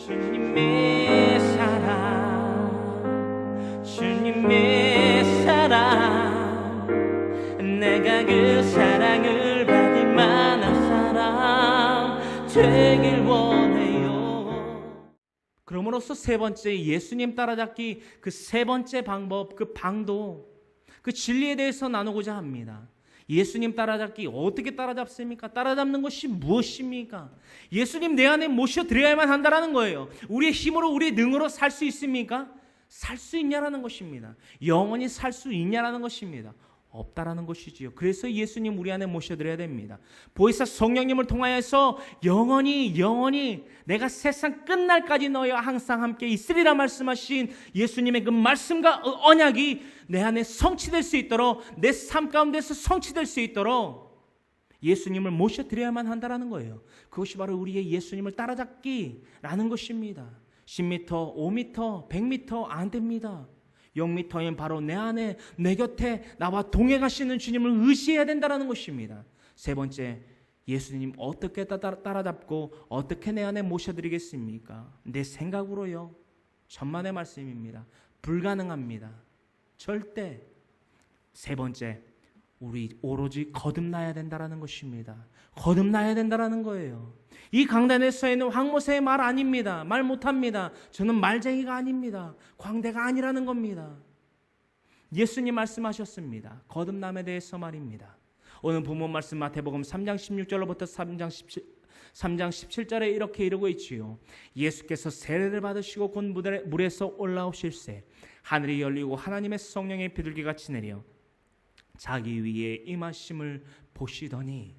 주님의 사랑, 주님의 사랑, 내가 그 사랑을 받을 만한 사람 되길 원해요. 그럼으로써 세 번째, 예수님 따라잡기, 그 세 번째 방법, 그 방도, 그 진리에 대해서 나누고자 합니다. 예수님 따라잡기 어떻게 따라잡습니까? 따라잡는 것이 무엇입니까? 예수님 내 안에 모셔드려야만 한다는 거예요. 우리의 힘으로, 우리의 능으로 살 수 있습니까? 살 수 있냐라는 것입니다. 영원히 살 수 있냐라는 것입니다. 없다라는 것이지요. 그래서 예수님 우리 안에 모셔드려야 됩니다. 보혜사 성령님을 통하여서 영원히 내가 세상 끝날까지 너희와 항상 함께 있으리라 말씀하신 예수님의 그 말씀과 언약이 내 안에 성취될 수 있도록, 내 삶 가운데서 성취될 수 있도록 예수님을 모셔드려야만 한다는 거예요. 그것이 바로 우리의 예수님을 따라잡기라는 것입니다. 10m, 5m, 100m 안 됩니다. 0m인 바로 내 안에, 내 곁에 나와 동행 하시는 주님을 의지해야 된다는 것입니다. 세 번째, 예수님 어떻게 따라잡고 어떻게 내 안에 모셔드리겠습니까? 내 생각으로요? 천만의 말씀입니다. 불가능합니다. 절대. 세 번째, 우리 오로지 거듭나야 된다는 것입니다. 거듭나야 된다는 거예요. 이 강단에서 있는 황모세의 말 아닙니다. 말 못합니다. 저는 말쟁이가 아닙니다. 광대가 아니라는 겁니다. 예수님 말씀하셨습니다. 거듭남에 대해서 말입니다. 오늘 본문 말씀 마태복음 3장 16절로부터 3장 17절에 이렇게 이르고 있지요. 예수께서 세례를 받으시고 곧 물에서 올라오실새 하늘이 열리고 하나님의 성령의 비둘기같이 내려 자기 위에 임하심을 보시더니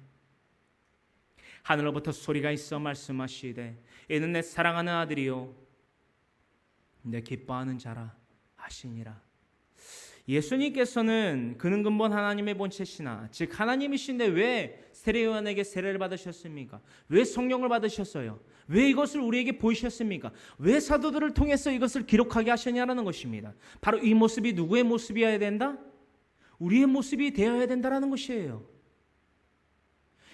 하늘로부터 소리가 있어 말씀하시되 이는 내 사랑하는 아들이요 내 기뻐하는 자라 하시니라. 예수님께서는 그는 근본 하나님의 본체시나 즉 하나님이신데 왜 세례요한에게 세례를 받으셨습니까? 왜 성령을 받으셨어요? 왜 이것을 우리에게 보이셨습니까? 왜 사도들을 통해서 이것을 기록하게 하셨냐는 것입니다. 바로 이 모습이 누구의 모습이어야 된다? 우리의 모습이 되어야 된다는 것이에요.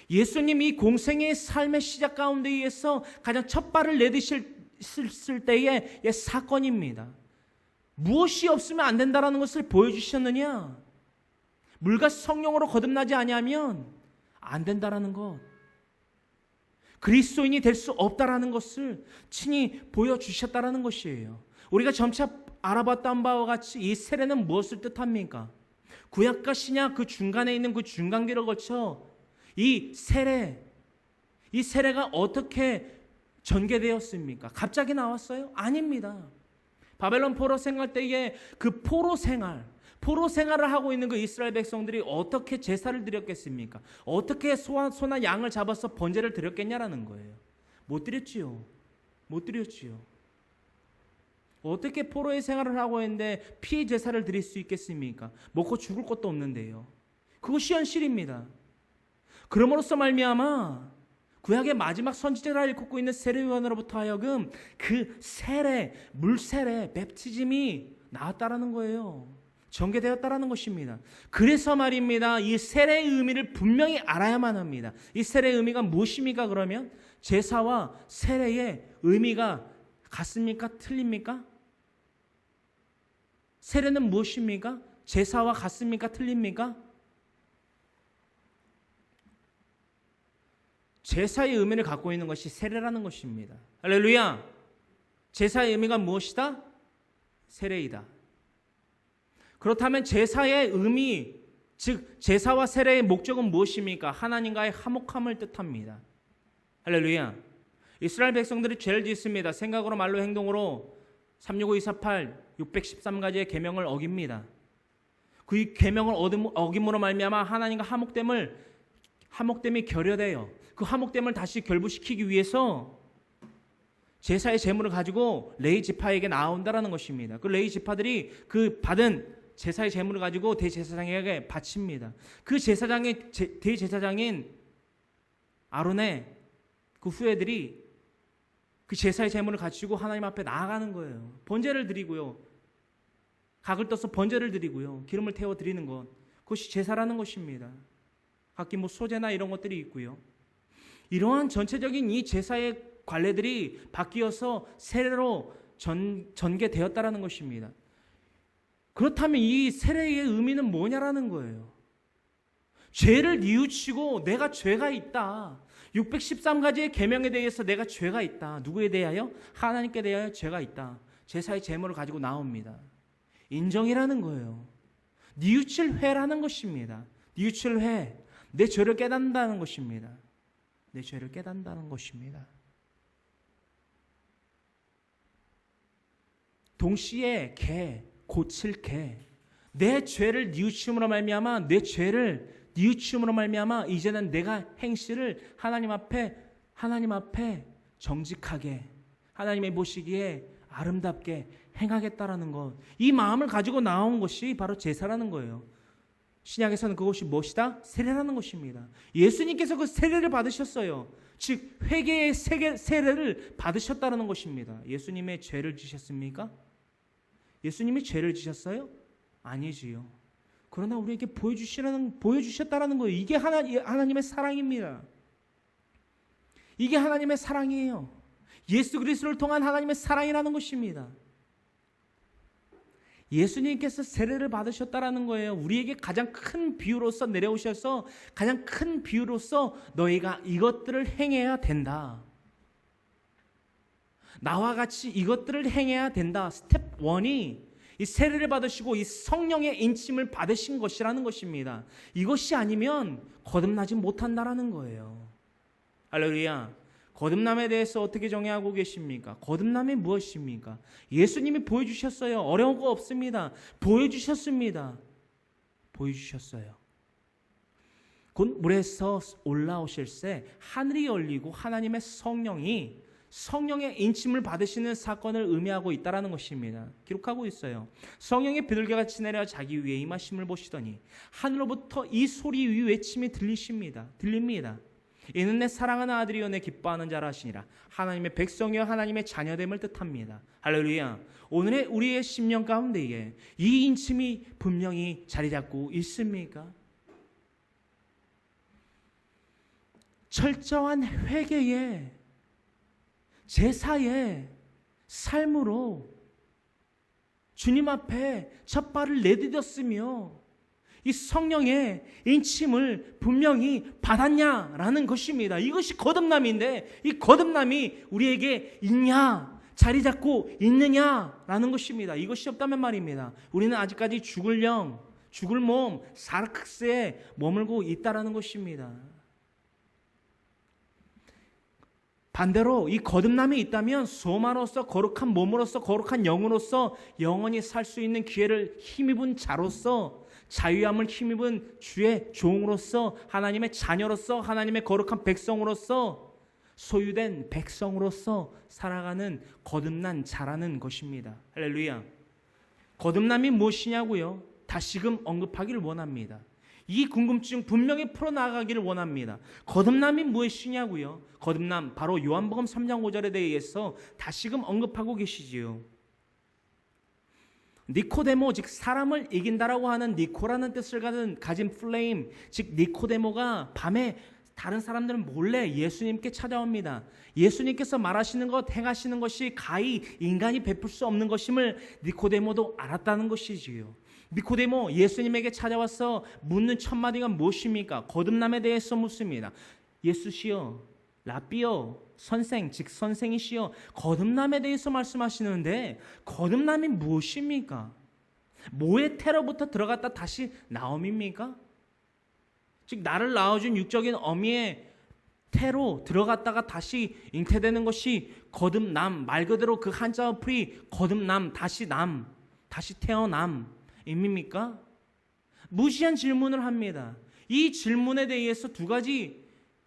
예수님이 공생의 삶의 시작 가운데에서 가장 첫 발을 내디셨을 때의 사건입니다. 무엇이 없으면 안 된다는 것을 보여주셨느냐? 물과 성령으로 거듭나지 아니하면 안 된다는 것, 그리스도인이 될 수 없다라는 것을 친히 보여주셨다는 것이에요. 우리가 점차 알아봤던 바와 같이 이 세례는 무엇을 뜻합니까? 구약과 신약 그 중간에 있는 그 중간기를 거쳐 이 세례가 어떻게 전개되었습니까? 갑자기 나왔어요? 아닙니다. 바벨론 포로 생활 때에 그 포로 생활을 하고 있는 그 이스라엘 백성들이 어떻게 제사를 드렸겠습니까? 어떻게 소나 양을 잡아서 번제를 드렸겠냐라는 거예요. 못 드렸지요. 어떻게 포로의 생활을 하고 있는데 피 제사를 드릴 수 있겠습니까? 먹고 죽을 것도 없는데요. 그것이 현실입니다. 그럼으로써 말미암아 구약의 마지막 선지자를 일컫고 있는 세례요한으로부터 하여금 그 물세례, 맵티즘이 나왔다라는 거예요. 전개되었다라는 것입니다. 그래서 말입니다. 이 세례의 의미를 분명히 알아야만 합니다. 이 세례의 의미가 무엇입니까? 그러면 제사와 세례의 의미가 같습니까? 틀립니까? 세례는 무엇입니까? 제사와 같습니까? 틀립니까? 제사의 의미를 갖고 있는 것이 세례라는 것입니다. 할렐루야! 제사의 의미가 무엇이다? 세례이다. 그렇다면 제사의 의미, 즉 제사와 세례의 목적은 무엇입니까? 하나님과의 화목함을 뜻합니다. 할렐루야! 이스라엘 백성들이 죄를 짓습니다. 생각으로, 말로, 행동으로 365, 248, 613가지의 계명을 어깁니다. 그 계명을 어김으로 말미암아 하나님과 화목됨이 결여돼요. 그 화목됨을 다시 결부시키기 위해서 제사의 제물을 가지고 레위 지파에게 나온다라는 것입니다. 그 레위 지파들이 그 받은 제사의 제물을 가지고 대제사장에게 바칩니다. 그 대제사장인 아론의 그 후예들이 그 제사의 제물을 가지고 하나님 앞에 나아가는 거예요. 번제를 드리고요. 각을 떠서 번제를 드리고요. 기름을 태워 드리는 것. 그것이 제사라는 것입니다. 각기 소제나 이런 것들이 있고요. 이러한 전체적인 이 제사의 관례들이 바뀌어서 세례로 전개되었다라는 것입니다. 그렇다면 이 세례의 의미는 뭐냐라는 거예요. 죄를 뉘우치고 내가 죄가 있다. 613가지의 계명에 대해서 내가 죄가 있다. 누구에 대하여? 하나님께 대하여 죄가 있다. 제사의 제물을 가지고 나옵니다. 인정이라는 거예요. 뉘우칠 회라는 것입니다. 뉘우칠 회. 내 죄를 깨닫는다는 것입니다. 내 죄를 깨닫는다는 것입니다. 동시에 개, 고칠 개. 내 죄를 뉘우침으로 말미암아 내 죄를 뉘우침으로 말미암아 이제는 내가 행실을 하나님 앞에 정직하게 하나님의 보시기에 아름답게 행하겠다라는 것. 이 마음을 가지고 나온 것이 바로 제사라는 거예요. 신약에서는 그것이 무엇이다? 세례라는 것입니다. 예수님께서 그 세례를 받으셨어요. 즉 회개의 세례를 받으셨다는 것입니다. 예수님의 죄를 지셨습니까? 예수님이 죄를 지셨어요? 아니지요. 그러나 우리에게 보여주셨다라는 거예요. 이게 하나님의 사랑입니다. 이게 하나님의 사랑이에요. 예수 그리스도를 통한 하나님의 사랑이라는 것입니다. 예수님께서 세례를 받으셨다라는 거예요. 우리에게 가장 큰 비유로서 내려오셔서 가장 큰 비유로서 너희가 이것들을 행해야 된다. 나와 같이 이것들을 행해야 된다. 스텝 1이 이 세례를 받으시고 이 성령의 인침을 받으신 것이라는 것입니다. 이것이 아니면 거듭나지 못한다라는 거예요. 할렐루야. 거듭남에 대해서 어떻게 정의하고 계십니까? 거듭남이 무엇입니까? 예수님이 보여주셨어요. 어려운 거 없습니다. 보여주셨습니다. 보여주셨어요. 곧 물에서 올라오실 때 하늘이 열리고 하나님의 성령의 인침을 받으시는 사건을 의미하고 있다는 것입니다. 기록하고 있어요. 성령의 비둘기같이 내려 자기 위에 임하심을 보시더니 하늘로부터 이 소리 위 외침이 들립니다. 이는 내 사랑하는 아들이여 내 기뻐하는 자라 하시니라. 하나님의 백성이여 하나님의 자녀됨을 뜻합니다. 할렐루야. 오늘의 우리의 심령 가운데에 이 인침이 분명히 자리 잡고 있습니까? 철저한 회개에 제사의 삶으로 주님 앞에 첫 발을 내디뎠으며 이 성령의 인침을 분명히 받았냐라는 것입니다. 이것이 거듭남인데 이 거듭남이 우리에게 있냐, 자리 잡고 있느냐라는 것입니다. 이것이 없다면 말입니다. 우리는 아직까지 죽을 영, 죽을 몸, 사르크스에 머물고 있다라는 것입니다. 반대로 이 거듭남이 있다면 소마로서 거룩한 몸으로서 거룩한 영으로서 영원히 살 수 있는 기회를 힘입은 자로서 자유함을 힘입은 주의 종으로서 하나님의 자녀로서 하나님의 거룩한 백성으로서 소유된 백성으로서 살아가는 거듭난 자라는 것입니다. 할렐루야. 거듭남이 무엇이냐고요? 다시금 언급하기를 원합니다. 이 궁금증 분명히 풀어나가기를 원합니다. 거듭남이 무엇이냐고요? 거듭남 바로 요한복음 3장 5절에 대해서 다시금 언급하고 계시지요. 니코데모 즉 사람을 이긴다라고 하는 니코라는 뜻을 가진 플레임 즉 니코데모가 밤에 다른 사람들은 몰래 예수님께 찾아옵니다. 예수님께서 말하시는 것 행하시는 것이 가히 인간이 베풀 수 없는 것임을 니코데모도 알았다는 것이지요. 니코데모 예수님에게 찾아와서 묻는 첫 마디가 무엇입니까? 거듭남에 대해서 묻습니다. 예수시여, 라비여, 선생, 즉 선생이시여, 거듭남에 대해서 말씀하시는데 거듭남이 무엇입니까? 모의 태로부터 들어갔다 다시 나옴입니까? 즉 나를 낳아준 육적인 어미의 태로 들어갔다가 다시 잉태되는 것이 거듭남, 말 그대로 그 한자어 풀이 거듭남, 다시 태어남 입니까? 무시한 질문을 합니다. 이 질문에 대해서 두 가지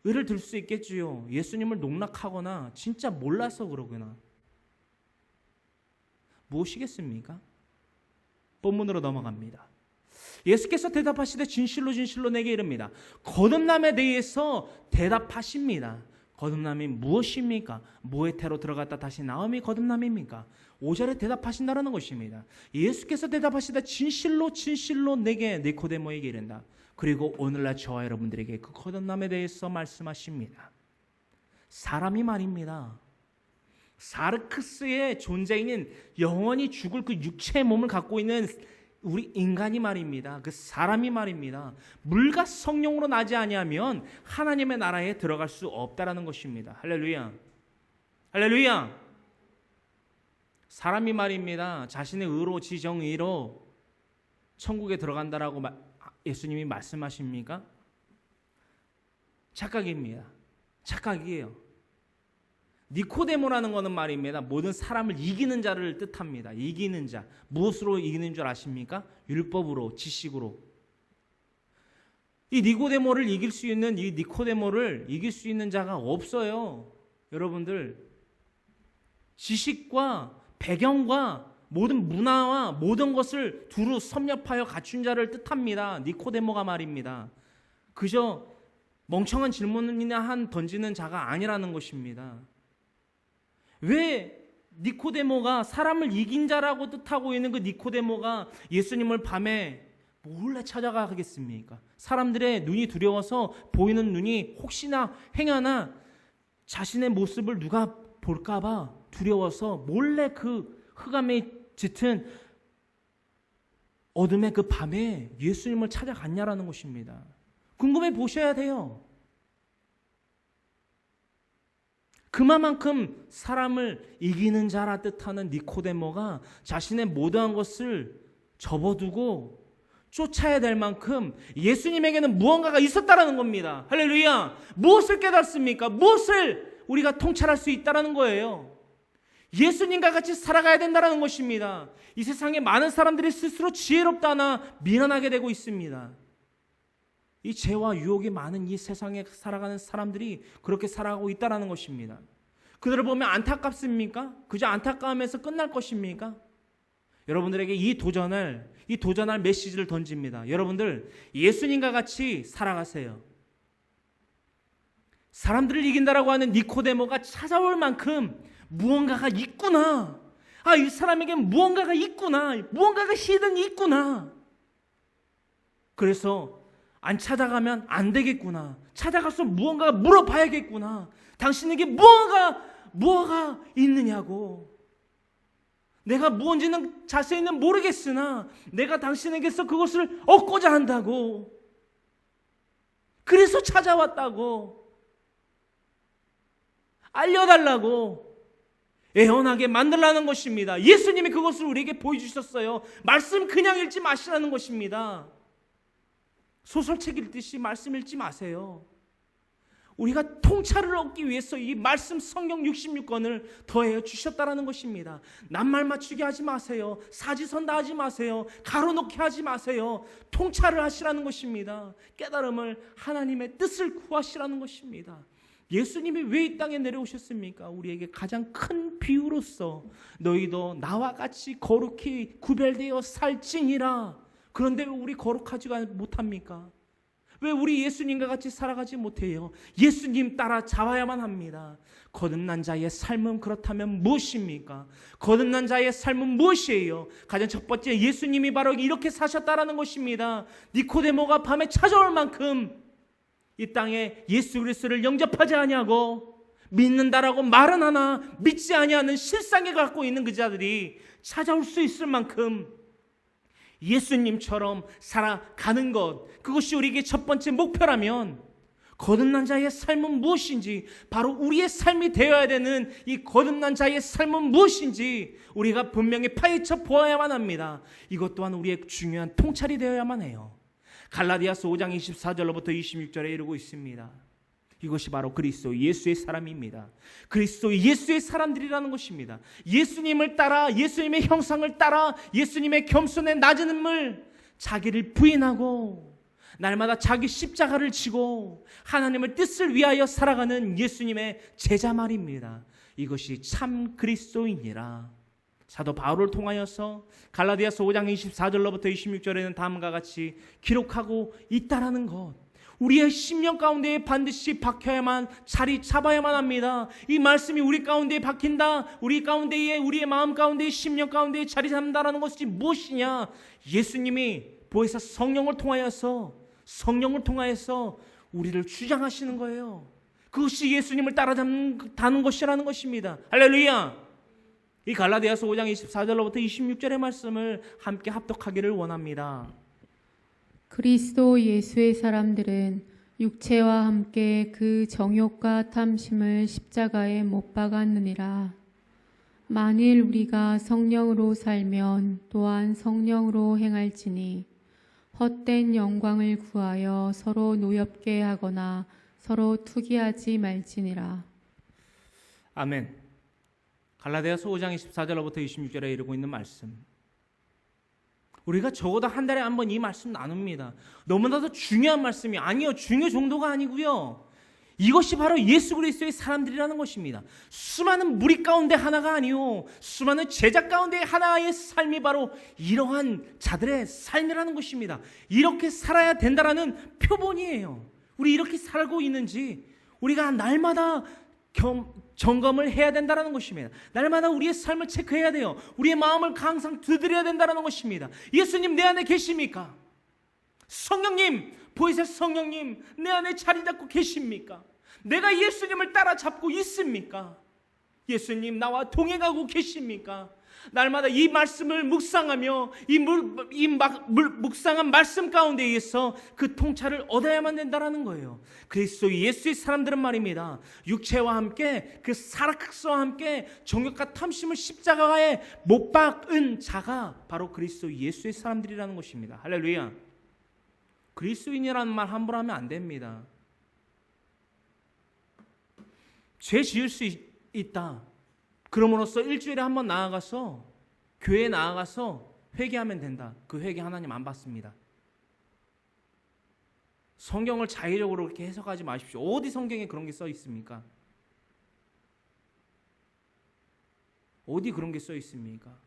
의를 들 수 있겠지요. 예수님을 농락하거나 진짜 몰라서 그러거나. 무엇이겠습니까? 본문으로 넘어갑니다. 예수께서 대답하시되 진실로 진실로 내게 이릅니다. 거듭남에 대해서 대답하십니다. 거듭남이 무엇입니까? 모의 태로 들어갔다 다시 나옴이 거듭남입니까? 5절에 대답하신다는 것입니다. 예수께서 대답하시되 진실로 진실로 내게 니코데모에게 이른다. 그리고 오늘날 저와 여러분들에게 그 거듭남에 대해서 말씀하십니다. 사람이 말입니다. 사르크스의 존재인 영원히 죽을 그 육체의 몸을 갖고 있는 우리 인간이 말입니다. 그 사람이 말입니다. 물과 성령으로 나지 아니하면 하나님의 나라에 들어갈 수 없다라는 것입니다. 할렐루야. 할렐루야. 사람이 말입니다. 자신의 의로 지정의로 천국에 들어간다라고 예수님이 말씀하십니까? 착각입니다. 착각이에요. 니코데모라는 것은 말입니다. 모든 사람을 이기는 자를 뜻합니다. 이기는 자. 무엇으로 이기는 줄 아십니까? 율법으로, 지식으로. 이 니코데모를 이길 수 있는 자가 없어요. 여러분들, 지식과 배경과 모든 문화와 모든 것을 두루 섭렵하여 갖춘 자를 뜻합니다. 니코데모가 말입니다. 그저 멍청한 질문이나 던지는 자가 아니라는 것입니다. 왜 니코데모가 사람을 이긴 자라고 뜻하고 있는 그 니코데모가 예수님을 밤에 몰래 찾아가겠습니까? 사람들의 눈이 두려워서 보이는 눈이 혹시나 행여나 자신의 모습을 누가 볼까봐 두려워서 몰래 그 흑암에 짙은 어둠의 그 밤에 예수님을 찾아갔냐라는 것입니다. 궁금해 보셔야 돼요. 그만큼 사람을 이기는 자라 뜻하는 니코데모가 자신의 모든 것을 접어두고 쫓아야 될 만큼 예수님에게는 무언가가 있었다라는 겁니다. 할렐루야. 무엇을 깨닫습니까? 무엇을 우리가 통찰할 수 있다라는 거예요. 예수님과 같이 살아가야 된다는 것입니다. 이 세상에 많은 사람들이 스스로 지혜롭다나 미련하게 되고 있습니다. 이 죄와 유혹이 많은 이 세상에 살아가는 사람들이 그렇게 살아가고 있다는 것입니다. 그들을 보면 안타깝습니까? 그저 안타까움에서 끝날 것입니까? 여러분들에게 이 도전할 메시지를 던집니다. 여러분들, 예수님과 같이 살아가세요. 사람들을 이긴다라고 하는 니코데모가 찾아올 만큼 무언가가 있구나. 이 사람에게 무언가가 있구나. 무언가가 히든이 있구나. 그래서 안 찾아가면 안 되겠구나. 찾아가서 무언가 물어봐야겠구나. 당신에게 무엇가 있느냐고. 내가 무언지는 자세히는 모르겠으나 내가 당신에게서 그것을 얻고자 한다고. 그래서 찾아왔다고. 알려달라고. 애원하게 만들라는 것입니다. 예수님이 그것을 우리에게 보여주셨어요. 말씀 그냥 읽지 마시라는 것입니다. 소설책 읽듯이 말씀 읽지 마세요. 우리가 통찰을 얻기 위해서 이 말씀 성경 66권을 더해 주셨다라는 것입니다. 낱말 맞추게 하지 마세요. 사지선다 하지 마세요. 가로놓게 하지 마세요. 통찰을 하시라는 것입니다. 깨달음을, 하나님의 뜻을 구하시라는 것입니다. 예수님이 왜 이 땅에 내려오셨습니까? 우리에게 가장 큰 비유로서 너희도 나와 같이 거룩히 구별되어 살지니라. 그런데 왜 우리 거룩하지 못합니까? 왜 우리 예수님과 같이 살아가지 못해요? 예수님 따라 잡아야만 합니다. 거듭난 자의 삶은 그렇다면 무엇입니까? 거듭난 자의 삶은 무엇이에요? 가장 첫 번째, 예수님이 바로 이렇게 사셨다라는 것입니다. 니코데모가 밤에 찾아올 만큼 이 땅에 예수 그리스도를 영접하지 아니하고 믿는다라고 말은 하나 믿지 아니하는 실상에 갖고 있는 그 자들이 찾아올 수 있을 만큼 예수님처럼 살아가는 것, 그것이 우리에게 첫 번째 목표라면 거듭난 자의 삶은 무엇인지, 바로 우리의 삶이 되어야 되는 이 거듭난 자의 삶은 무엇인지 우리가 분명히 파헤쳐 보아야만 합니다. 이것 또한 우리의 중요한 통찰이 되어야만 해요. 갈라디아서 5장 24절로부터 26절에 이르고 있습니다. 이것이 바로 그리스도 예수의 사람입니다. 그리스도 예수의 사람들이라는 것입니다. 예수님을 따라, 예수님의 형상을 따라, 예수님의 겸손의 낮은 인물, 자기를 부인하고 날마다 자기 십자가를 지고 하나님의 뜻을 위하여 살아가는 예수님의 제자 말입니다. 이것이 참 그리스도인이라. 사도 바울을 통하여서 갈라디아서 5장 24절로부터 26절에는 다음과 같이 기록하고 있다라는 것, 우리의 심령 가운데에 반드시 박혀야만, 자리 잡아야만 합니다. 이 말씀이 우리 가운데에 박힌다, 우리 가운데에, 우리의 마음 가운데에, 심령 가운데에 자리 잡는다라는 것이 무엇이냐? 예수님이 보혜사 성령을 통하여서 우리를 주장하시는 거예요. 그것이 예수님을 따라잡는 것이라는 것입니다. 할렐루야. 이 갈라디아서 5장 24절로부터 26절의 말씀을 함께 합독하기를 원합니다. 그리스도 예수의 사람들은 육체와 함께 그 정욕과 탐심을 십자가에 못 박았느니라. 만일 우리가 성령으로 살면 또한 성령으로 행할지니 헛된 영광을 구하여 서로 노엽게 하거나 서로 투기하지 말지니라. 아멘. 갈라디아서 5장 24절로부터 26절에 이르고 있는 말씀, 우리가 적어도 한 달에 한 번 이 말씀 나눕니다. 너무나도 중요한 말씀이 아니요, 중요 정도가 아니고요, 이것이 바로 예수 그리스도의 사람들이라는 것입니다. 수많은 무리 가운데 하나가 아니요, 수많은 제자 가운데 하나의 삶이 바로 이러한 자들의 삶이라는 것입니다. 이렇게 살아야 된다라는 표본이에요. 우리 이렇게 살고 있는지 우리가 날마다 점검을 해야 된다는 것입니다. 날마다 우리의 삶을 체크해야 돼요. 우리의 마음을 항상 두드려야 된다는 것입니다. 예수님 내 안에 계십니까? 성령님, 보혜사 성령님 내 안에 자리 잡고 계십니까? 내가 예수님을 따라잡고 있습니까? 예수님 나와 동행하고 계십니까? 날마다 이 말씀을 묵상하며 묵상한 말씀 가운데에서 그 통찰을 얻어야만 된다는 거예요. 그리스도 예수의 사람들은 말입니다, 육체와 함께 그 사락스와 함께 정욕과 탐심을 십자가에 못 박은 자가 바로 그리스도 예수의 사람들이라는 것입니다. 할렐루야. 그리스도인이라는 말 함부로 하면 안 됩니다. 죄 지을 수 있다. 그럼으로써 일주일에 한 번 나아가서 교회에 나아가서 회개하면 된다. 그 회개 하나님 안 받습니다. 성경을 자의적으로 그렇게 해석하지 마십시오. 어디 성경에 그런 게 써 있습니까? 어디 그런 게 써 있습니까?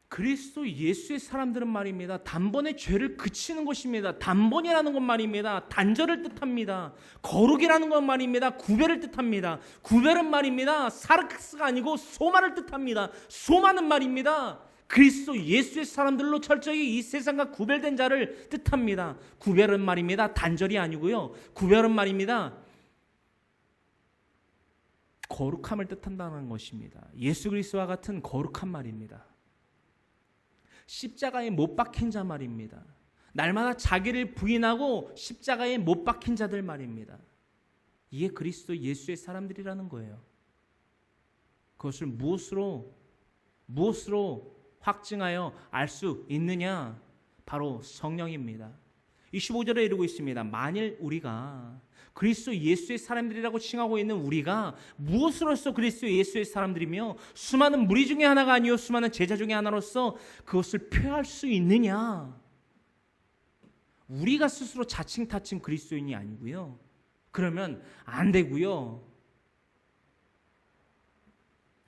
그리스도 예수의 사람들은 말입니다, 단번에 죄를 그치는 것입니다. 단번이라는 건 말입니다, 단절을 뜻합니다. 거룩이라는 건 말입니다, 구별을 뜻합니다. 구별은 말입니다, 사르크스가 아니고 소마를 뜻합니다. 소마는 말입니다, 그리스도 예수의 사람들로 철저히 이 세상과 구별된 자를 뜻합니다. 구별은 말입니다, 단절이 아니고요, 구별은 말입니다, 거룩함을 뜻한다는 것입니다. 예수 그리스도와 같은 거룩한 말입니다. 십자가에 못 박힌 자 말입니다. 날마다 자기를 부인하고 십자가에 못 박힌 자들 말입니다. 이게 그리스도 예수의 사람들이라는 거예요. 그것을 무엇으로 확증하여 알 수 있느냐? 바로 성령입니다. 25절에 이르고 있습니다. 만일 우리가 그리스도 예수의 사람들이라고 칭하고 있는 우리가 무엇으로서 그리스도 예수의 사람들이며 수많은 무리 중에 하나가 아니요 수많은 제자 중에 하나로서 그것을 표할 수 있느냐? 우리가 스스로 자칭 타칭 그리스도인이 아니고요, 그러면 안 되고요,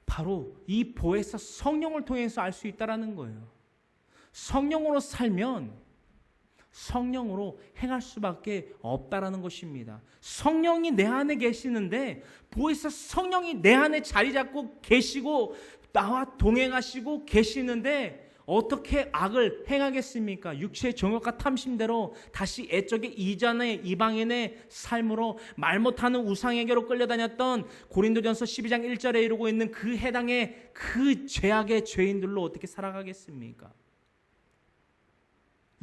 바로 이 보혜사 성령을 통해서 알 수 있다라는 거예요. 성령으로 살면 성령으로 행할 수밖에 없다라는 것입니다. 성령이 내 안에 계시는데, 보혜사 성령이 내 안에 자리 잡고 계시고 나와 동행하시고 계시는데 어떻게 악을 행하겠습니까? 육체의 정욕과 탐심대로 다시 애적의 이전의 이방인의 삶으로 말 못하는 우상에게로 끌려다녔던 고린도전서 12장 1절에 이루고 있는 그 해당의 그 죄악의 죄인들로 어떻게 살아가겠습니까?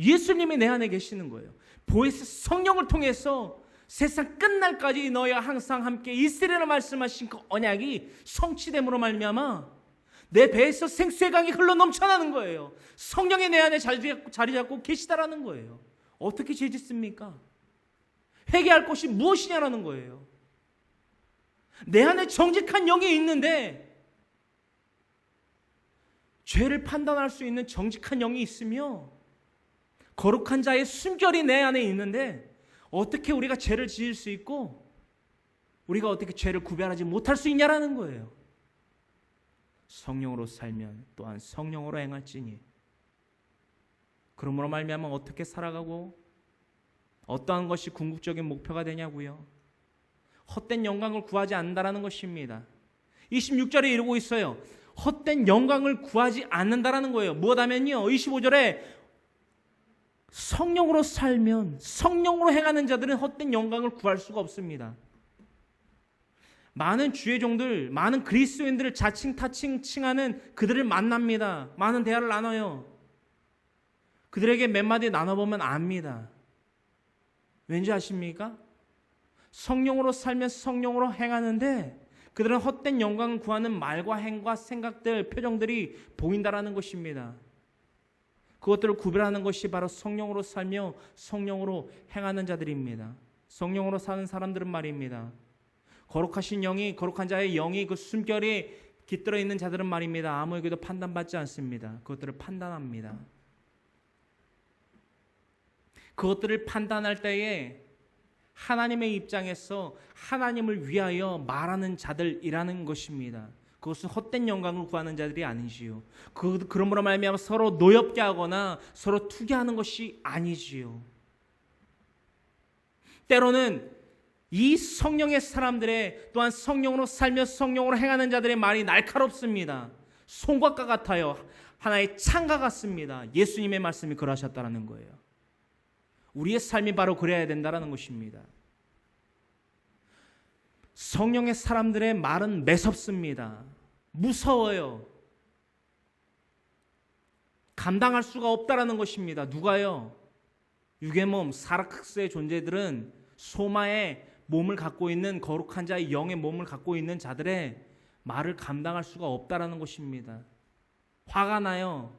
예수님이 내 안에 계시는 거예요. 보혜사 성령을 통해서 세상 끝날까지 너희와 항상 함께 있으리라 말씀하신 그 언약이 성취됨으로 말미암아 내 배에서 생수의 강이 흘러 넘쳐나는 거예요. 성령이 내 안에 자리 잡고 계시다라는 거예요. 어떻게 죄 짓습니까? 회개할 것이 무엇이냐라는 거예요. 내 안에 정직한 영이 있는데, 죄를 판단할 수 있는 정직한 영이 있으며 거룩한 자의 순결이 내 안에 있는데 어떻게 우리가 죄를 지을 수 있고 우리가 어떻게 죄를 구별하지 못할 수 있냐라는 거예요. 성령으로 살면 또한 성령으로 행할지니. 그러므로 말미암아 어떻게 살아가고 어떠한 것이 궁극적인 목표가 되냐고요? 헛된 영광을 구하지 않는다라는 것입니다. 26절에 이르고 있어요. 헛된 영광을 구하지 않는다라는 거예요. 무엇하면요, 25절에 성령으로 살면, 성령으로 행하는 자들은 헛된 영광을 구할 수가 없습니다. 많은 주의 종들, 많은 그리스도인들을 자칭 타칭 칭하는 그들을 만납니다. 많은 대화를 나눠요. 그들에게 몇 마디 나눠보면 압니다. 왠지 아십니까? 성령으로 살면 성령으로 행하는데 그들은 헛된 영광을 구하는 말과 행과 생각들, 표정들이 보인다라는 것입니다. 그것들을 구별하는 것이 바로 성령으로 살며 성령으로 행하는 자들입니다. 성령으로 사는 사람들은 말입니다. 거룩하신 영이, 거룩한 자의 영이 그 숨결이 깃들어 있는 자들은 말입니다. 아무에게도 판단받지 않습니다. 그것들을 판단합니다. 그것들을 판단할 때에 하나님의 입장에서 하나님을 위하여 말하는 자들이라는 것입니다. 그것은 헛된 영광을 구하는 자들이 아니지요. 그러므로 말미암아 서로 노엽게 하거나 서로 투기하는 것이 아니지요. 때로는 이 성령의 사람들의 또한 성령으로 살며 성령으로 행하는 자들의 말이 날카롭습니다. 송곳과 같아요. 하나의 창과 같습니다. 예수님의 말씀이 그러하셨다는 거예요. 우리의 삶이 바로 그래야 된다는 것입니다. 성령의 사람들의 말은 매섭습니다. 무서워요. 감당할 수가 없다라는 것입니다. 누가요? 육의 몸, 사라크스의 존재들은 소마의 몸을 갖고 있는 거룩한 자의 영의 몸을 갖고 있는 자들의 말을 감당할 수가 없다라는 것입니다. 화가 나요.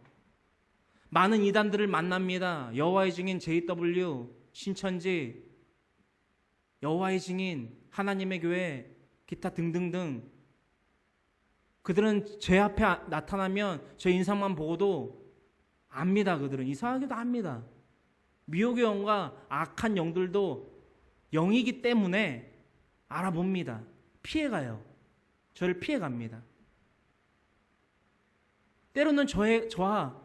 많은 이단들을 만납니다. 여호와의 증인 JW, 신천지, 여호와의 증인, 하나님의 교회, 기타 등등등. 그들은 제 앞에 나타나면 제 인상만 보고도 압니다. 그들은 이상하게도 압니다. 미혹의 영과 악한 영들도 영이기 때문에 알아봅니다. 피해가요. 저를 피해갑니다. 때로는 저와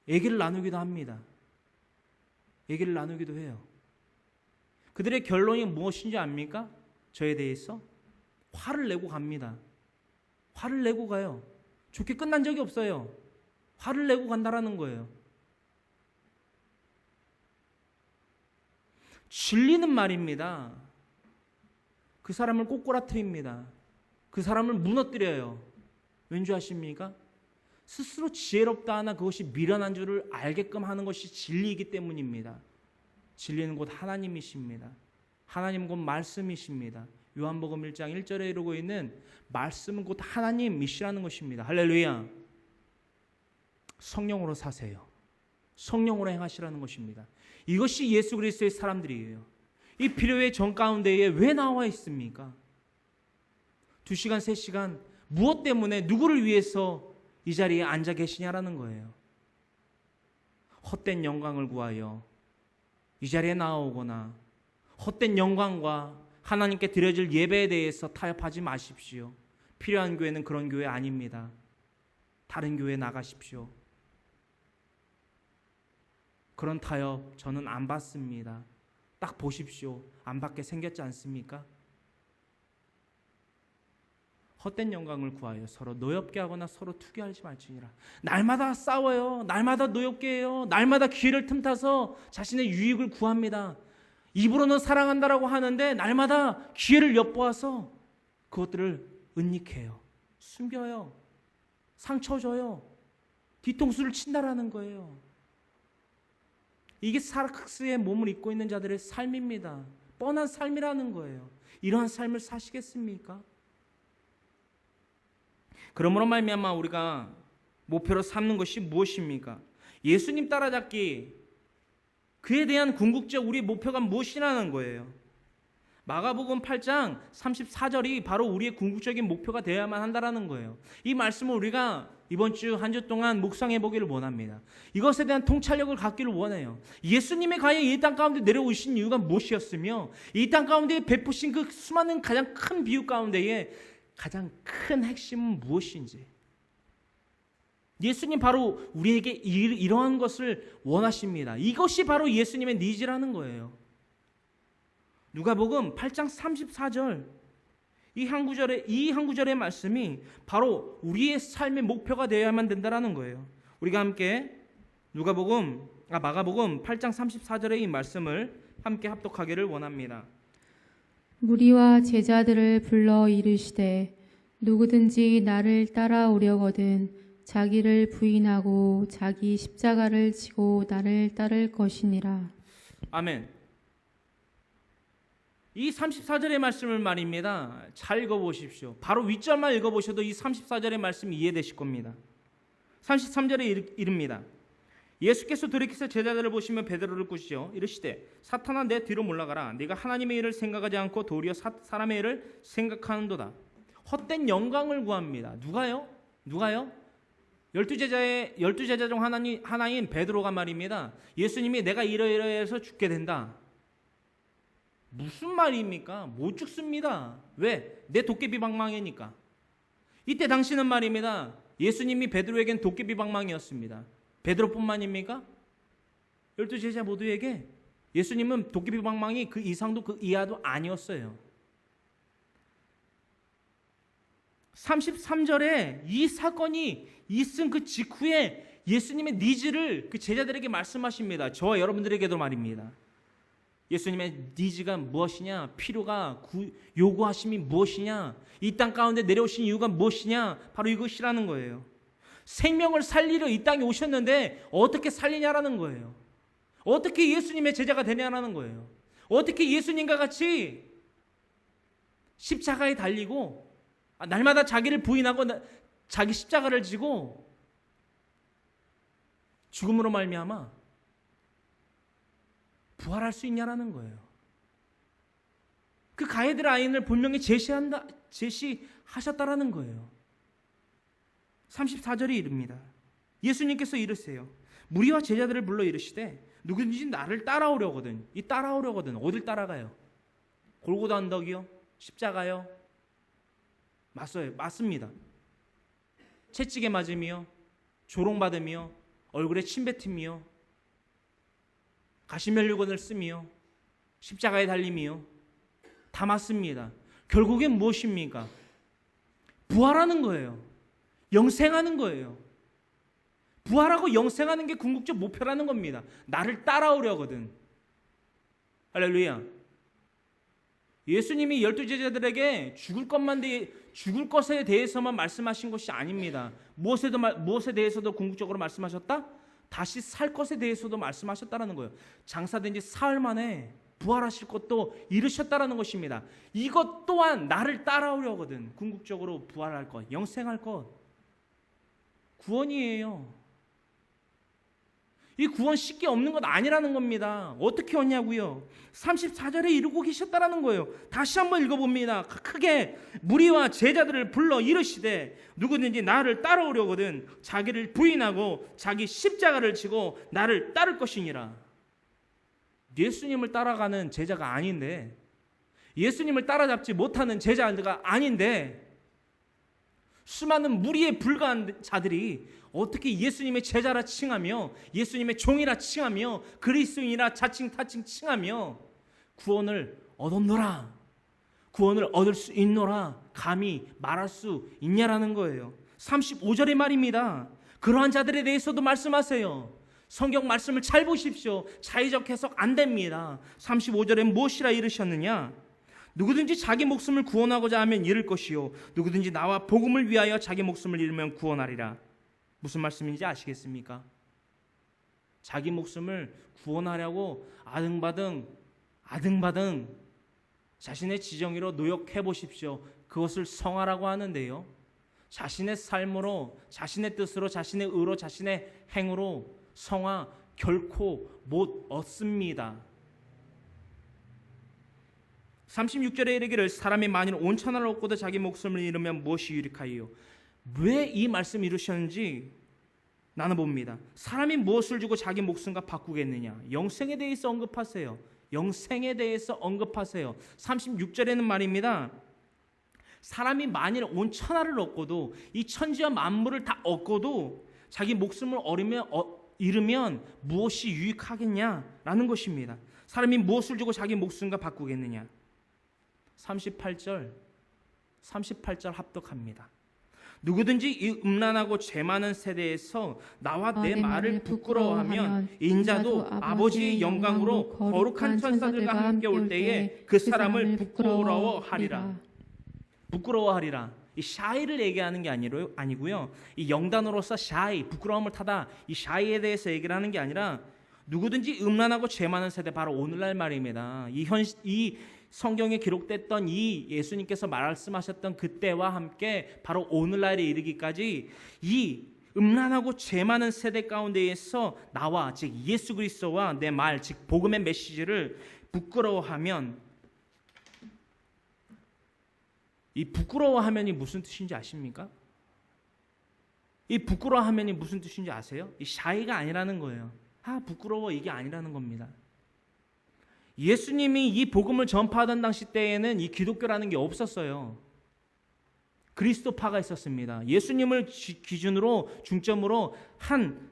얘기를 나누기도 합니다. 얘기를 나누기도 해요. 그들의 결론이 무엇인지 압니까? 저에 대해서 화를 내고 갑니다. 화를 내고 가요. 좋게 끝난 적이 없어요. 화를 내고 간다라는 거예요. 진리는 말입니다. 그 사람을 꼬꾸라뜨립니다. 그 사람을 무너뜨려요. 왠지 아십니까? 스스로 지혜롭다 하나 그것이 미련한 줄을 알게끔 하는 것이 진리이기 때문입니다. 진리는 곧 하나님이십니다. 하나님 곧 말씀이십니다. 요한복음 1장 1절에 이루고 있는 말씀은 곧 하나님이시라는 것입니다. 할렐루야. 성령으로 사세요. 성령으로 행하시라는 것입니다. 이것이 예수 그리스도의 사람들이에요. 이 필요의 정 가운데에 왜 나와 있습니까? 2시간, 3시간 무엇 때문에 누구를 위해서 이 자리에 앉아 계시냐라는 거예요. 헛된 영광을 구하여 이 자리에 나오거나 헛된 영광과 하나님께 드려질 예배에 대해서 타협하지 마십시오. 필요한 교회는 그런 교회 아닙니다. 다른 교회 나가십시오. 그런 타협 저는 안 받습니다. 딱 보십시오. 안 받게 생겼지 않습니까? 헛된 영광을 구하여 서로 노엽게 하거나 서로 투기하지 말지니라. 날마다 싸워요. 날마다 노엽게 해요. 날마다 기회를 틈타서 자신의 유익을 구합니다. 입으로는 사랑한다라고 하는데 날마다 기회를 엿보아서 그것들을 은닉해요. 숨겨요. 상처 줘요. 뒤통수를 친다라는 거예요. 이게 사르크스의 몸을 입고 있는 자들의 삶입니다. 뻔한 삶이라는 거예요. 이러한 삶을 사시겠습니까? 그러므로 말미암아 우리가 목표로 삼는 것이 무엇입니까? 예수님 따라잡기, 그에 대한 궁극적 우리의 목표가 무엇이라는 거예요. 마가복음 8장 34절이 바로 우리의 궁극적인 목표가 되어야만 한다라는 거예요. 이 말씀을 우리가 이번 주 한 주 동안 묵상해 보기를 원합니다. 이것에 대한 통찰력을 갖기를 원해요. 예수님의 과연 이 땅 가운데 내려오신 이유가 무엇이었으며 이 땅 가운데 베푸신 그 수많은 가장 큰 비유 가운데에 가장 큰 핵심은 무엇인지, 예수님 바로 우리에게 이러한 것을 원하십니다. 이것이 바로 예수님의 니즈라는 거예요. 누가복음 8장 34절 이 한 구절의 말씀이 바로 우리의 삶의 목표가 되어야만 된다라는 거예요. 우리가 함께 누가복음 마가복음 8장 34절의 이 말씀을 함께 합독하기를 원합니다. 무리와 제자들을 불러 이르시되 누구든지 나를 따라오려거든 자기를 부인하고 자기 십자가를 지고 나를 따를 것이니라. 아멘. 이 34절의 말씀을 말입니다. 잘 읽어보십시오. 바로 윗절만 읽어보셔도 이 34절의 말씀이 이해되실 겁니다. 33절에 이릅니다. 예수께서 돌이키사 제자들을 보시며 베드로를 꾸시어 이르시되 사탄아 내 뒤로 물러가라. 네가 하나님의 일을 생각하지 않고 도리어 사람의 일을 생각하는도다. 헛된 영광을 구합니다. 누가요? 12제자 중 하나인 베드로가 말입니다. 예수님이 내가 이러이러해서 죽게 된다. 무슨 말입니까? 못 죽습니다. 왜? 내 도깨비 방망이니까. 이때 당시는 말입니다. 예수님이 베드로에겐 도깨비 방망이였습니다. 베드로뿐만입니까? 12제자 모두에게 예수님은 도깨비 방망이 그 이상도 그 이하도 아니었어요. 33절에 이 사건이 있은 그 직후에 예수님의 니즈를 그 제자들에게 말씀하십니다. 저와 여러분들에게도 말입니다. 예수님의 니즈가 무엇이냐? 필요가 요구하심이 무엇이냐? 이 땅 가운데 내려오신 이유가 무엇이냐? 바로 이것이라는 거예요. 생명을 살리려 이 땅에 오셨는데 어떻게 살리냐라는 거예요. 어떻게 예수님의 제자가 되냐라는 거예요. 어떻게 예수님과 같이 십자가에 달리고 날마다 자기를 부인하고 자기 십자가를 지고 죽음으로 말미암아 부활할 수 있냐라는 거예요. 그 가이드라인을 분명히 제시하셨다라는 거예요. 34절에 이릅니다. 예수님께서 이르세요. 무리와 제자들을 불러 이르시되 누구든지 나를 따라오려거든. 이 따라오려거든. 어딜 따라가요? 골고다 언덕이요? 십자가요? 맞습니다. 채찍에 맞음이요, 조롱받음이요, 얼굴에 침뱉음이요, 가시면류관을 씀이요, 십자가에 달림이요, 다 맞습니다. 결국엔 무엇입니까? 부활하는 거예요. 영생하는 거예요. 부활하고 영생하는 게 궁극적 목표라는 겁니다. 나를 따라오려거든. 할렐루야. 예수님이 12제자들에게 죽을 것에 대해서만 말씀하신 것이 아닙니다. 무엇에 대해서도 궁극적으로 말씀하셨다? 다시 살 것에 대해서도 말씀하셨다라는 거예요. 장사된 지 사흘 만에 부활하실 것도 이르셨다라는 것입니다. 이것 또한 나를 따라오려거든. 궁극적으로 부활할 것, 영생할 것. 구원이에요. 이 구원 쉽게 없는 것 아니라는 겁니다. 어떻게 얻냐고요? 34절에 이루고 계셨다라는 거예요. 다시 한번 읽어봅니다. 크게 무리와 제자들을 불러 이르시되 누구든지 나를 따라오려거든 자기를 부인하고 자기 십자가를 지고 나를 따를 것이니라. 예수님을 따라가는 제자가 아닌데, 예수님을 따라잡지 못하는 제자가 아닌데, 수많은 무리에 불과한 자들이 어떻게 예수님의 제자라 칭하며 예수님의 종이라 칭하며 그리스도인이라 자칭 타칭 칭하며 구원을 얻었노라, 구원을 얻을 수 있노라 감히 말할 수 있냐라는 거예요. 35절의 말입니다. 그러한 자들에 대해서도 말씀하세요. 성경 말씀을 잘 보십시오. 자의적 해석 안 됩니다. 35절에 무엇이라 이르셨느냐? 누구든지 자기 목숨을 구원하고자 하면 잃을 것이요 누구든지 나와 복음을 위하여 자기 목숨을 잃으면 구원하리라. 무슨 말씀인지 아시겠습니까? 자기 목숨을 구원하려고 아등바등 자신의 지정의로 노력해 보십시오. 그것을 성화라고 하는데요, 자신의 삶으로, 자신의 뜻으로, 자신의 의로, 자신의 행으로 성화 결코 못 얻습니다. 36절에 이르기를 사람이 만일 온 천하를 얻고도 자기 목숨을 잃으면 무엇이 유익하리요? 왜 이 말씀 이루셨는지 나눠봅니다. 사람이 무엇을 주고 자기 목숨과 바꾸겠느냐? 영생에 대해서 언급하세요. 영생에 대해서 언급하세요. 36절에는 말입니다. 사람이 만일 온 천하를 얻고도, 이 천지와 만물을 다 얻고도 자기 목숨을 잃으면 무엇이 유익하겠냐라는 것입니다. 사람이 무엇을 주고 자기 목숨과 바꾸겠느냐? 38절 합독합니다. 누구든지 이 음란하고 죄 많은 세대에서 나와 내 말을 부끄러워하면 인자도 아버지의 영광으로 거룩한 천사들과 함께 올 때에 그 사람을 부끄러워하리라. 부끄러워하리라. 이 샤이를 얘기하는 게 아니고요. 이 영단어로서 샤이, 부끄러움을 타다, 이 샤이에 대해서 얘기를 하는 게 아니라 누구든지 음란하고 죄 많은 세대, 바로 오늘날 말입니다. 이 성경에 기록됐던 이 예수님께서 말씀하셨던 그때와 함께 바로 오늘날에 이르기까지 이 음란하고 죄 많은 세대 가운데에서 나와, 즉 예수 그리스도와 내 말, 즉 복음의 메시지를 부끄러워하면, 이 부끄러워하면이 무슨 뜻인지 아십니까? 이 부끄러워하면이 무슨 뜻인지 아세요? 이 샤이가 아니라는 거예요. 부끄러워, 이게 아니라는 겁니다. 예수님이 이 복음을 전파하던 당시 때에는 이 기독교라는 게 없었어요. 그리스도파가 있었습니다. 예수님을 기준으로, 중점으로 한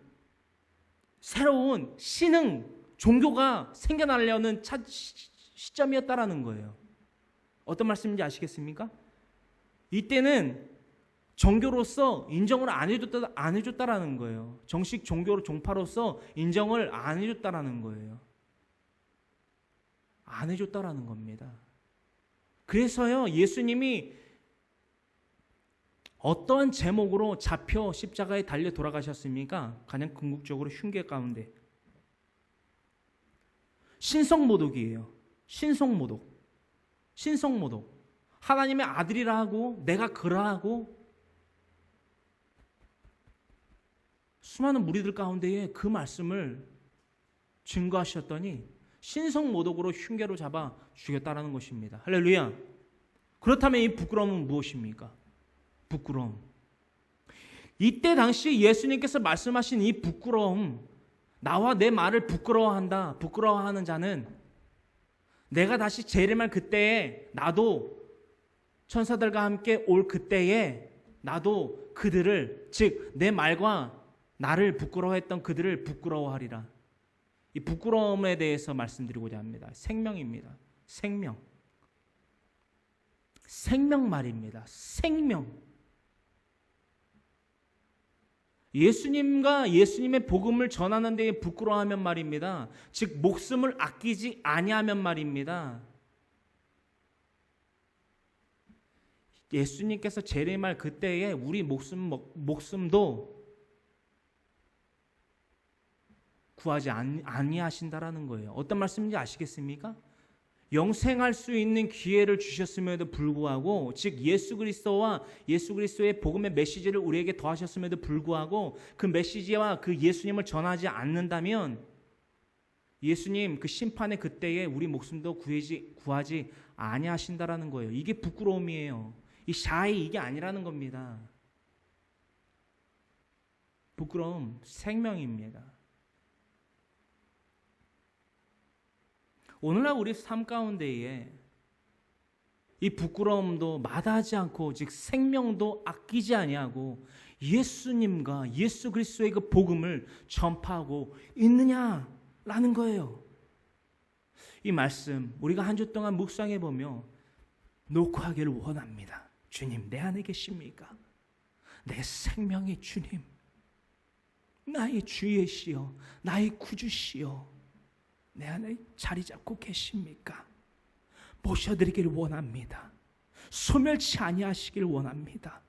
새로운 신흥 종교가 생겨나려는 시점이었다라는 거예요. 어떤 말씀인지 아시겠습니까? 이때는 종교로서 인정을 안 해줬다라는 거예요. 정식 종교로, 종파로서 인정을 안 해줬다라는 거예요. 안 해줬다라는 겁니다. 그래서요, 예수님이 어떠한 제목으로 잡혀 십자가에 달려 돌아가셨습니까? 가장 궁극적으로 흉계 가운데 신성모독이에요. 신성모독. 하나님의 아들이라 하고 내가 그러하고 수많은 무리들 가운데에 그 말씀을 증거하셨더니 신성모독으로 흉계로 잡아 죽였다라는 것입니다. 할렐루야. 그렇다면 이 부끄러움은 무엇입니까? 부끄러움. 이때 당시 예수님께서 말씀하신 이 부끄러움, 나와 내 말을 부끄러워하는 자는 내가 다시 재림할 그때에, 나도 천사들과 함께 올 그때에 나도 그들을, 즉 내 말과 나를 부끄러워했던 그들을 부끄러워하리라. 이 부끄러움에 대해서 말씀드리고자 합니다. 생명입니다. 생명 말입니다. 생명. 예수님과 예수님의 복음을 전하는 데에 부끄러워하면 말입니다. 즉 목숨을 아끼지 아니하면 말입니다. 예수님께서 재림할 그때에 우리 목숨도 구하지 아니하신다라는 거예요. 어떤 말씀인지 아시겠습니까? 영생할 수 있는 기회를 주셨음에도 불구하고, 즉 예수 그리스도와 예수 그리스도의 복음의 메시지를 우리에게 더하셨음에도 불구하고 그 메시지와 그 예수님을 전하지 않는다면 예수님 그 심판의 그때에 우리 목숨도 구하지 아니하신다라는 거예요. 이게 부끄러움이에요. 이 샤이, 이게 아니라는 겁니다. 부끄러움 생명입니다. 오늘날 우리 삶 가운데에 이 부끄러움도 마다하지 않고, 즉 생명도 아끼지 아니하고 예수님과 예수 그리스도의 그 복음을 전파하고 있느냐라는 거예요. 이 말씀 우리가 한 주 동안 묵상해 보며 녹화하기를 원합니다. 주님, 내 안에 계십니까? 내 생명의 주님, 나의 주예시여, 나의 구주시여, 내 안에 자리 잡고 계십니까? 모셔드리기를 원합니다. 소멸치 아니하시길 원합니다.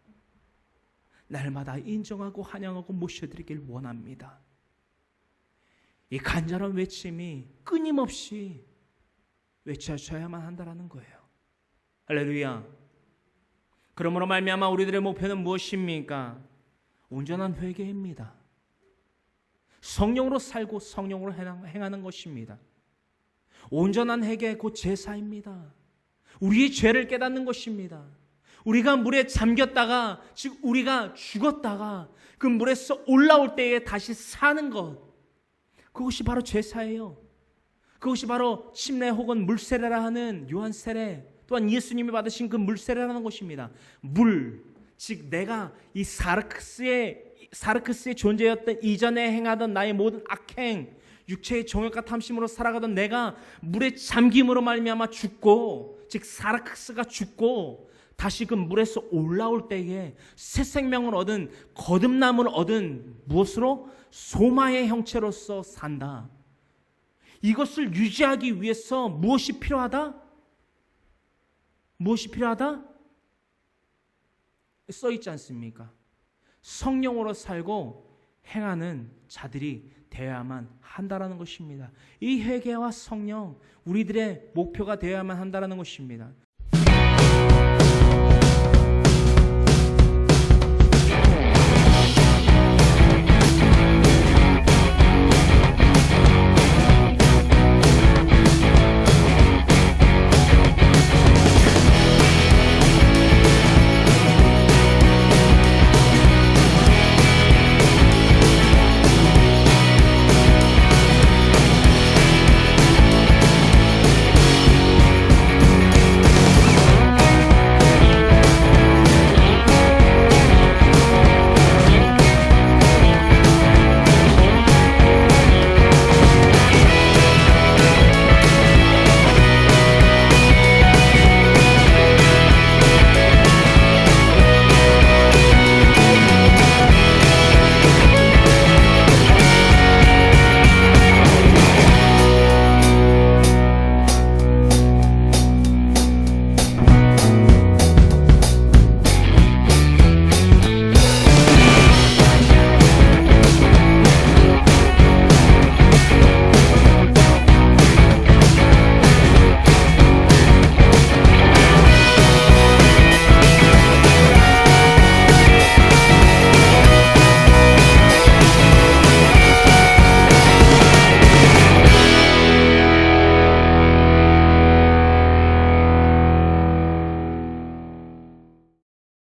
날마다 인정하고 환영하고 모셔드리길 원합니다. 이 간절한 외침이 끊임없이 외쳐져야만 한다는 거예요. 할렐루야. 그러므로 말미암아 우리들의 목표는 무엇입니까? 온전한 회개입니다. 성령으로 살고 성령으로 행하는 것입니다. 온전한 회개 곧 제사입니다. 우리의 죄를 깨닫는 것입니다. 우리가 물에 잠겼다가, 즉 우리가 죽었다가 그 물에서 올라올 때에 다시 사는 것, 그것이 바로 제사예요. 그것이 바로 침례 혹은 물세례라 하는 요한 세례, 또한 예수님이 받으신 그 물세례라는 것입니다. 물, 즉 내가 이 사르크스의 존재였던 이전에 행하던 나의 모든 악행, 육체의 정욕과 탐심으로 살아가던 내가 물에 잠김으로 말미암아 죽고 즉 사르크스가 죽고 다시 그 물에서 올라올 때에 새 생명을 얻은 거듭남을 얻은 무엇으로? 소마의 형체로서 산다. 이것을 유지하기 위해서 무엇이 필요하다? 무엇이 필요하다? 써 있지 않습니까? 성령으로 살고 행하는 자들이 되어야만 한다라는 것입니다. 이 회개와 성령, 우리들의 목표가 되어야만 한다라는 것입니다.